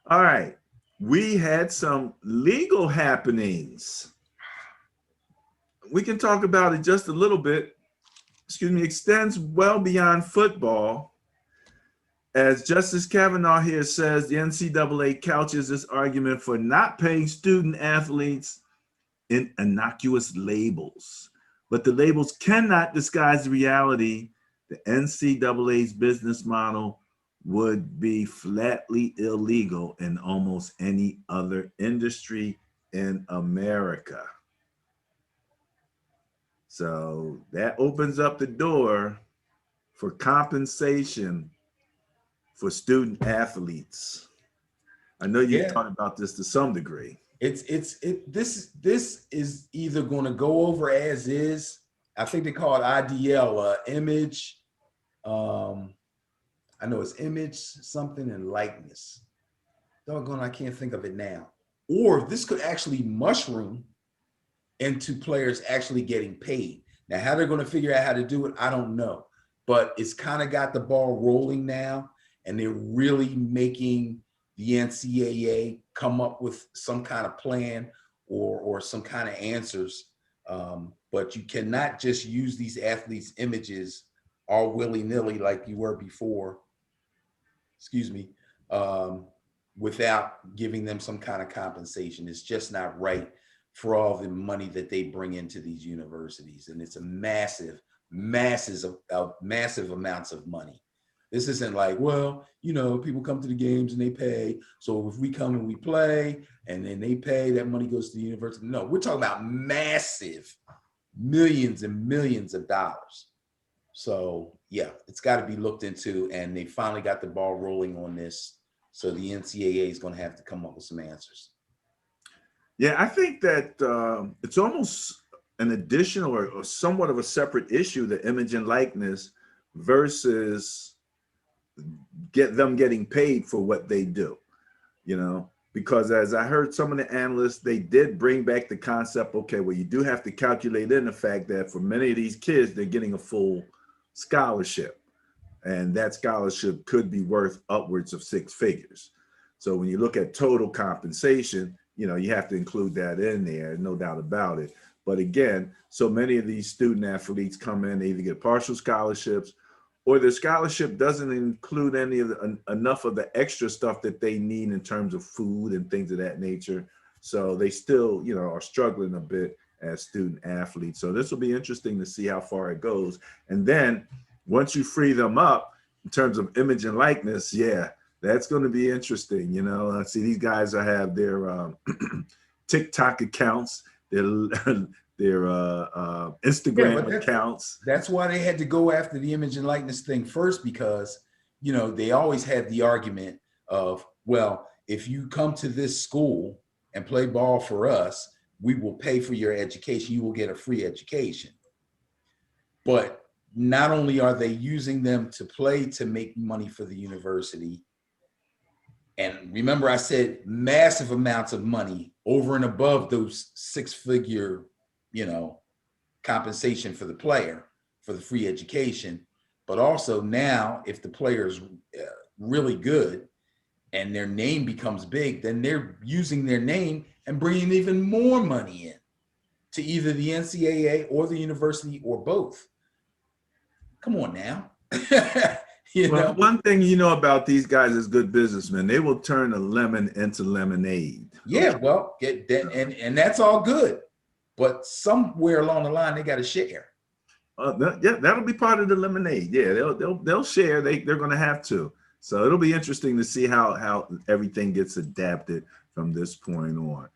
All right. We had some legal happenings. We can talk about it just a little bit. Excuse me, extends well beyond football. As Justice Kavanaugh here says, the NCAA couches this argument for not paying student athletes in innocuous labels. But the labels cannot disguise the reality. The NCAA's business model would be flatly illegal in almost any other industry in America. So that opens up the door for compensation for student athletes. I know you've Yeah, thought about this to some degree. this is either going to go over as is. I think they call it IDL, image. Um, I know it's image something and likeness. Doggone, I can't think of it now. Or this could actually mushroom into players actually getting paid. Now, how they're going to figure out how to do it, I don't know. But it's kind of got the ball rolling now, and they're really making the NCAA come up with some kind of plan or some kind of answers. But you cannot just use these athletes' images all willy nilly like you were before. Excuse me. Um, Without giving them some kind of compensation. It's just not right for all the money that they bring into these universities. And it's a massive amounts of money. This isn't like, well, people come to the games and they pay. So if we come and we play and then they pay, that money goes to the university. No, we're talking about massive millions and millions of dollars. So yeah, it's got to be looked into, and they finally got the ball rolling on this. So the NCAA is going to have to come up with some answers. Yeah, I think that it's almost an additional or somewhat of a separate issue, the image and likeness versus getting paid for what they do, you know, because as I heard some of the analysts, they did bring back the concept, okay, well, you do have to calculate in the fact that for many of these kids, they're getting a full scholarship. And that scholarship could be worth upwards of six figures. So when you look at total compensation, you have to include that in there, no doubt about it. But again, so many of these student athletes come in, they either get partial scholarships or the scholarship doesn't include any of enough of the extra stuff that they need in terms of food and things of that nature. So they still, are struggling a bit as student athletes. So this will be interesting to see how far it goes. And then once you free them up in terms of image and likeness, yeah, that's going to be interesting. See these guys have their TikTok accounts, their their Yeah, but Instagram accounts. that's why they had to go after the image and likeness thing first, because they always had the argument of, well, if you come to this school and play ball for us, we will pay for your education. You will get a free education. But not only are they using them to play to make money for the university, and remember I said massive amounts of money over and above those six-figure, you know, compensation for the player for the free education. But also now, if the player is really good and their name becomes big, then they're using their name and bringing even more money in to either the NCAA or the university or both. Come on now. you Well, know, one thing you know about these guys as good businessmen, they will turn a lemon into lemonade. yeah, Okay. well, get that, So, and that's all good. But somewhere along the line, they got to share. yeah, that'll be part of the lemonade. Yeah, they'll share. They're going to have to. So it'll be interesting to see how everything gets adapted from this point on.